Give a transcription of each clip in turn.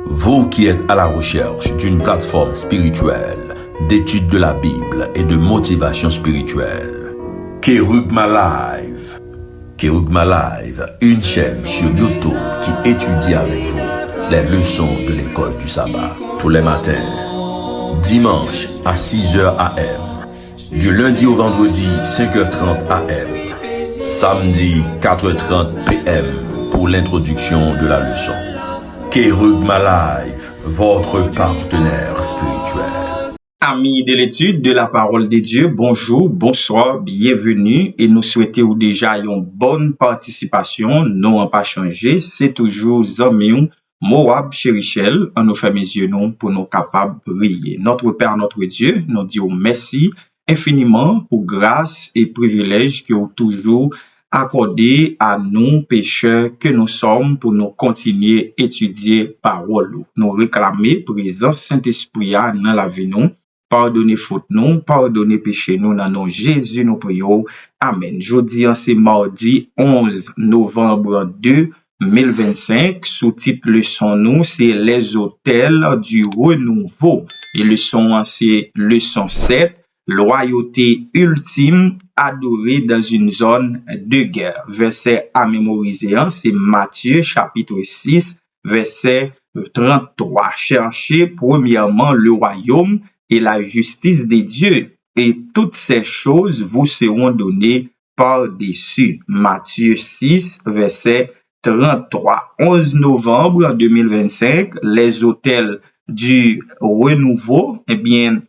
Vous qui êtes à la recherche d'une plateforme spirituelle, d'étude de la Bible et de motivation spirituelle, Kerugma Live. Kerugma Live, une chaîne sur YouTube qui étudie avec vous les leçons de l'école du sabbat tous les matins, dimanche à 6h AM, du lundi au vendredi 5h30 AM, samedi 4h30 PM pour l'introduction de la leçon. Kerugma Live, votre partenaire spirituel. Amis de l'étude de la parole de Dieu, bonjour, bonsoir, bienvenue et nous souhaitons déjà une bonne participation. Nous n'avons pas changé, c'est toujours Zamiou, Moab, Chérichel, en nous fait mes yeux non pour nous capables de briller. Notre Père, notre Dieu, nous disons merci infiniment pour grâce et privilège que vous toujours accordé à nous pécheurs que nous sommes pour nous continuer à étudier parole. Nous réclamer présence Saint-Esprit dans la vie nous. Pardonnez faute nous, pardonnez péché nous dans nom Jésus nous prions. Amen. Jeudi c'est mardi 11 novembre 2025. Sous-titre leçon nous c'est les autels du renouveau. Et leçon c'est leçon 7. Loyauté ultime adorée dans une zone de guerre. Verset à mémoriser, c'est Matthieu chapitre 6, verset 33. Cherchez premièrement le royaume et la justice de Dieu, et toutes ces choses vous seront données par-dessus. Matthieu 6, verset 33. 11 novembre 2025, les autels du renouveau, eh bien,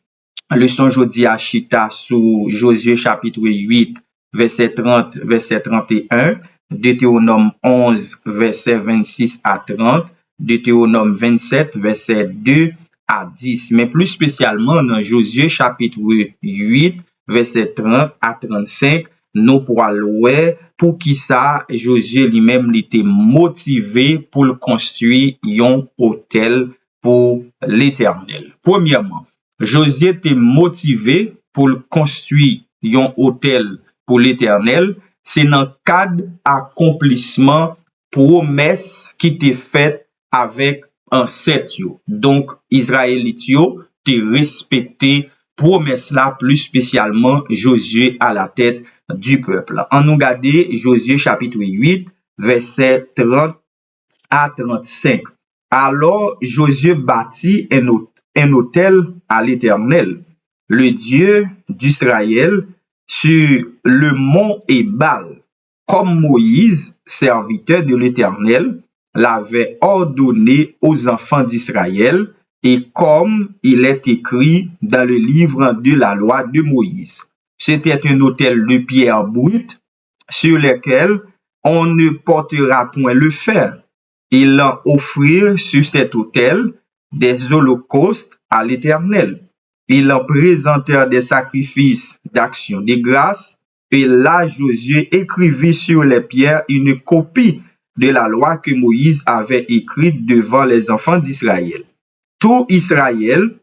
leçon jeudi à Chita sous Josué chapitre 8, verset 30, verset 31, Deutéronome 11, verset 26 à 30, Deutéronome 27, verset 2 à 10. Mais plus spécialement dans Josué chapitre 8, verset 30 à 35, nous pourrons voir pour qui ça Josué lui-même était motivé pour le construire un hôtel pour l'Éternel. Premièrement, Josué était motivé pour construire un hôtel pour l'Éternel, c'est dans le cadre accomplissement promesse qui était faite avec ancêtre. Donc Israélite yo te respecté promesse là plus spécialement Josué à la tête du peuple. En nous garder Josué chapitre 8 verset 30 à 35. Alors Josué bâtit un autel à l'Éternel, le Dieu d'Israël, sur le mont Ébal, comme Moïse, serviteur de l'Éternel, l'avait ordonné aux enfants d'Israël, et comme il est écrit dans le livre de la loi de Moïse. C'était un autel de pierre brute sur lequel on ne portera point le fer. Ils offrirent sur cet autel des holocaustes à l'Éternel. Ils en présentèrent des sacrifices d'action de grâce, et là Josué écrivit sur les pierres une copie de la loi que Moïse avait écrite devant les enfants d'Israël. Tout Israël,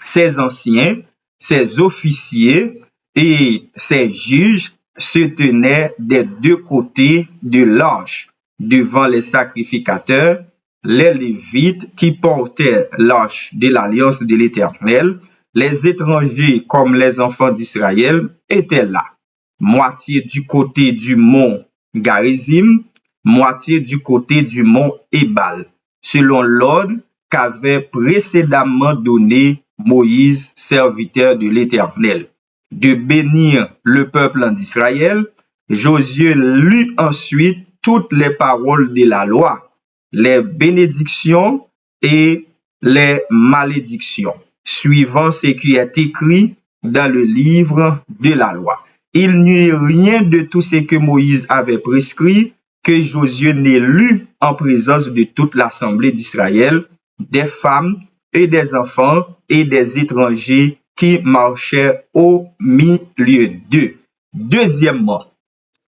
ses anciens, ses officiers et ses juges se tenaient des deux côtés de l'arche, devant les sacrificateurs, les Lévites qui portaient l'arche de l'alliance de l'Éternel, les étrangers comme les enfants d'Israël étaient là, moitié du côté du mont Garizim, moitié du côté du mont Ébal, selon l'ordre qu'avait précédemment donné Moïse, serviteur de l'Éternel, de bénir le peuple d'Israël. Josué lut ensuite toutes les paroles de la loi, les bénédictions et les malédictions, suivant ce qui est écrit dans le livre de la loi. Il n'y eut rien de tout ce que Moïse avait prescrit que Josué n'ait lu en présence de toute l'assemblée d'Israël, des femmes et des enfants et des étrangers qui marchaient au milieu d'eux. Deuxièmement,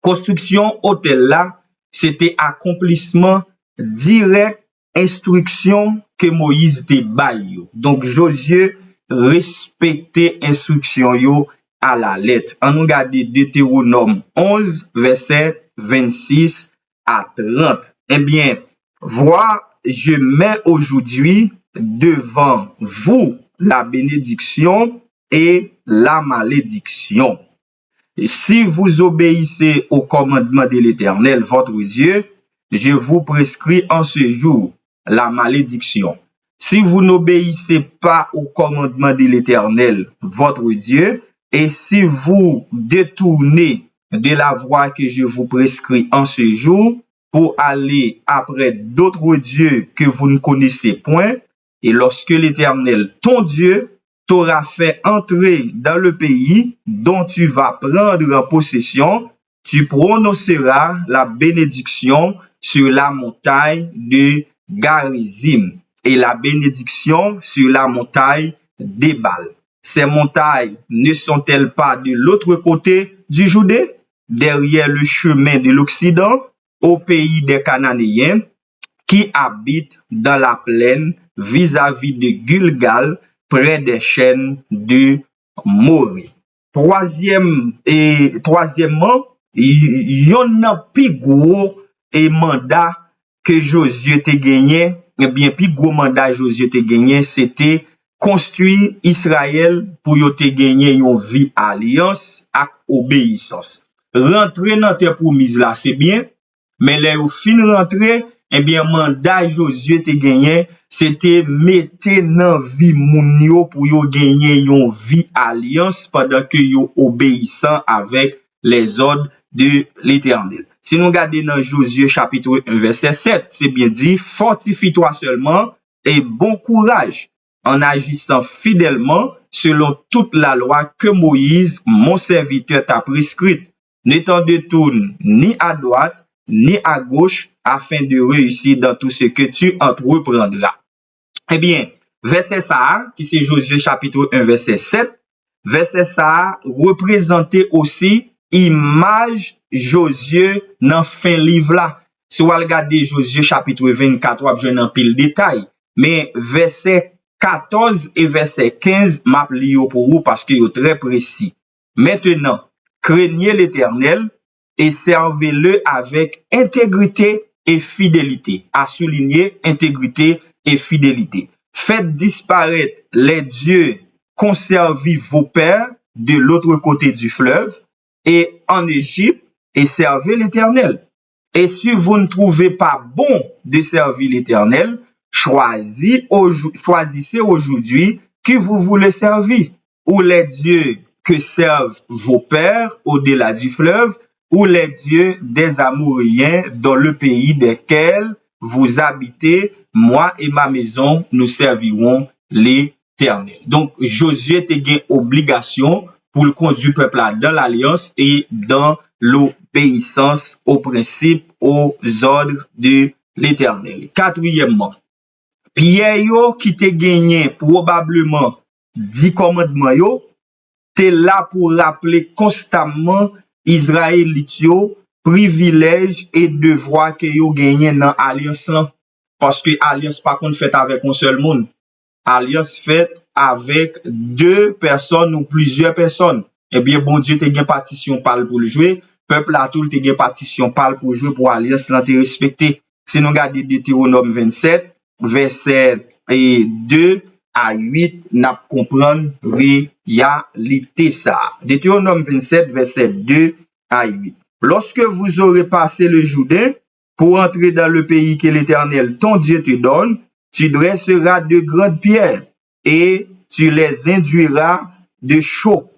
construction hôtel là, c'était accomplissement direct instruction que Moïse te baille. Donc Josué respectait instruction yo à la lettre. On nous regarde Deutéronome 11 verset 26 à 30. Eh bien, voir je mets aujourd'hui devant vous la bénédiction et la malédiction. Et si vous obéissez au commandement de l'Éternel, votre Dieu, je vous prescris en ce jour la malédiction. Si vous n'obéissez pas au commandement de l'Éternel, votre Dieu, et si vous détournez de la voie que je vous prescris en ce jour pour aller après d'autres dieux que vous ne connaissez point, et lorsque l'Éternel, ton Dieu, t'aura fait entrer dans le pays dont tu vas prendre en possession, tu prononceras la bénédiction sur la montagne de Garizim et la bénédiction sur la montagne d'Ébal. Ces montagnes ne sont-elles pas de l'autre côté du Jourdain, derrière le chemin de l'Occident, au pays des Cananéens, qui habitent dans la plaine vis-à-vis de Gilgal, près des chaînes de Morée. Troisièmement, il y en a plus gros mandat que Josué te gagné, eh bien, plus gros mandat Josué te gagné, c'était construire Israël pour yo te gagner une vie alliance avec obéissance. Rentrer dans terre promise là, c'est bien, mais là, au fin rentrer, eh bien, mandat Josué te gagné, c'était mettre dans vie moun yo pour yo gagner une vie alliance pendant que yo obéissant avec les ordres de l'Éternel. Si nous regardons dans Josué chapitre 1 verset 7, c'est bien dit, fortifie-toi seulement et bon courage en agissant fidèlement selon toute la loi que Moïse, mon serviteur, t'a prescrite. Ne t'en détourne ni à droite, ni à gauche, afin de réussir dans tout ce que tu entreprendras. Eh bien, verset ça, qui c'est Josué chapitre 1, verset 7, verset ça représentait aussi image Josué dans fin livre là. Si vous regardez Josué chapitre 24, vous avez un pile détail. Mais verset 14 et verset 15, m'a li pour vous parce que est très précis. Maintenant, craignez l'Éternel et servez-le avec intégrité et fidélité. À souligner intégrité et fidélité. Faites disparaître les dieux qu'ont servi vos pères de l'autre côté du fleuve et en Égypte et servez l'Éternel. Et si vous ne trouvez pas bon de servir l'Éternel, choisissez aujourd'hui qui vous voulez servir, ou les dieux que servent vos pères au-delà du fleuve, ou les dieux des Amoréens dans le pays desquels vous habitez, moi et ma maison, nous servirons l'Éternel. Donc, Josué a une obligation pour le conduire le peuple dans l'alliance et dans l'obéissance aux principes, aux ordres de l'Éternel. Quatrièmement, Pierre qui te gagné probablement 10 commandements yo, t'es là pour rappeler constamment Israélites yo privilèges et devoirs que yo gagné dans alliance là, parce que alliance pas qu'on fait avec un seul monde. Alliance faite avec deux personnes ou plusieurs personnes. Eh bien, bon Dieu te gen partition parle pour le jouer, peuple à tout te gen partition parle pour jouer pour alliance là te respecter. Si nous regardons Deutéronome 27 verset 2 à 8, n'a comprendre réalité ça. Deutéronome 27 verset 2 à 8. Lorsque vous aurez passé le Jourdain pour entrer dans le pays que l'Éternel ton Dieu te donne, tu dresseras de grandes pierres et tu les induiras de chaux.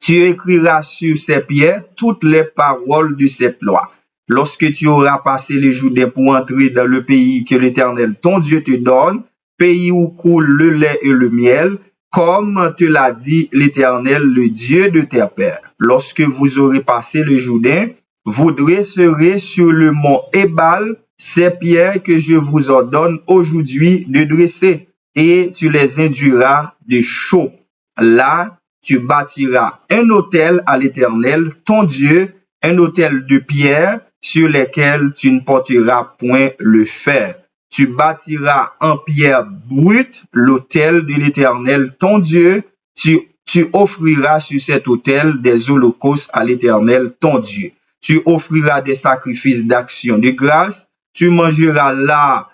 Tu écriras sur ces pierres toutes les paroles de cette loi. Lorsque tu auras passé le Jourdain pour entrer dans le pays que l'Éternel ton Dieu te donne, pays où coule le lait et le miel, comme te l'a dit l'Éternel, le Dieu de tes pères. Lorsque vous aurez passé le Jourdain, vous dresserez sur le mont Ébal ces pierres que je vous ordonne aujourd'hui de dresser, et tu les induiras de chaux. Là, tu bâtiras un autel à l'Éternel, ton Dieu, un autel de pierre sur lesquels tu ne porteras point le fer. Tu bâtiras en pierre brute l'autel de l'Éternel, ton Dieu. Tu offriras sur cet autel des holocaustes à l'Éternel, ton Dieu. Tu offriras des sacrifices d'action de grâce. Tu mangeras là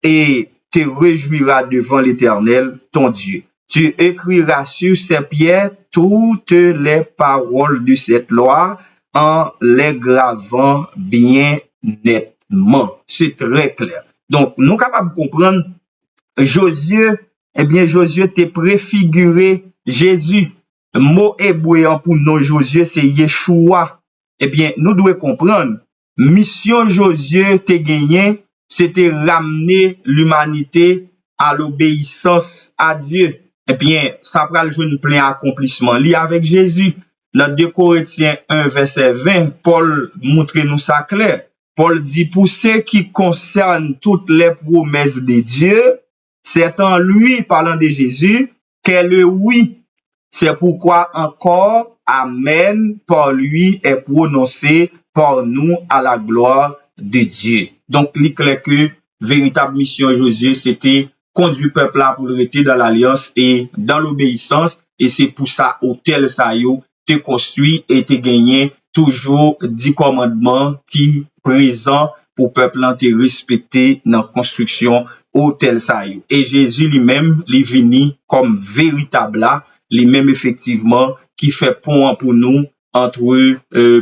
et te réjouiras devant l'Éternel, ton Dieu. Tu écriras sur ces pierres toutes les paroles de cette loi en les gravant bien nettement. C'est très clair. Donc, nous sommes capables de comprendre, Josué te préfiguré Jésus. Mot hébreu pour nous, Josué, c'est Yeshua. Nous devons comprendre, mission Josué te gagné, c'était ramener l'humanité à l'obéissance à Dieu. Ça prend le jour plein accomplissement lié avec Jésus. Dans 2 Corinthiens 1, verset 20, Paul montre nous ça clair. Paul dit, pour ce qui concerne toutes les promesses de Dieu, c'est en lui, parlant de Jésus, qu'est le oui. C'est pourquoi encore, Amen, par lui est prononcé par nous à la gloire de Dieu. Donc, il est clair que véritable mission Josué, c'était conduire le peuple là pour le rester dans l'alliance et dans l'obéissance. Et c'est pour ça, hôtel Sayo, te construit et te gagné toujours 10 commandements qui présents pour peuple là te respecter dans la construction hôtel Sayo. Et Jésus lui-même, il est venu comme véritable là, lui-même effectivement, qui fait pont pour nous entre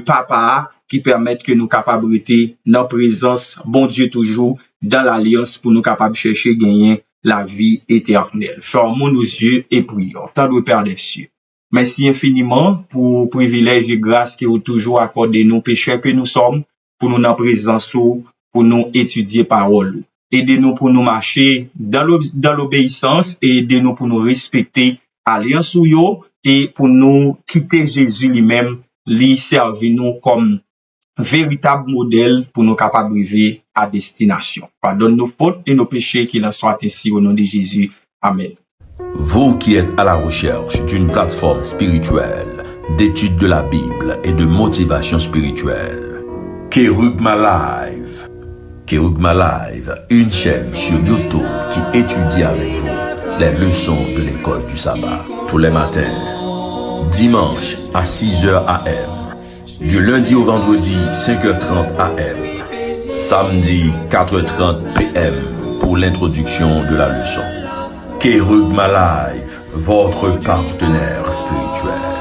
papa, qui permettent que nous capables rester dans la présence, bon Dieu toujours, dans l'alliance pour nous capables chercher gagner la vie éternelle. Fermons nos yeux et prions. Tant de Père des cieux. Merci infiniment pour privilège et grâce que vous toujours accordé nous pécheurs que nous sommes, pour nous en présence, pour nous étudier parole. Aidez-nous pour nous marcher dans l'obéissance et aidez-nous pour nous respecter alliance ou yo et pour nous quitter Jésus lui-même, lui servir nous comme véritable modèle pour nous capables d'arriver à destination. Pardonne nos fautes et nos péchés, qu'il en soit ainsi au nom de Jésus. Amen. Vous qui êtes à la recherche d'une plateforme spirituelle, d'étude de la Bible et de motivation spirituelle, Kerugma Live. Kerugma Live, une chaîne sur YouTube qui étudie avec vous les leçons de l'école du sabbat tous les matins, dimanche à 6h AM, du lundi au vendredi 5h30 AM, samedi 4h30 PM pour l'introduction de la leçon. Kerugma Live, votre partenaire spirituel.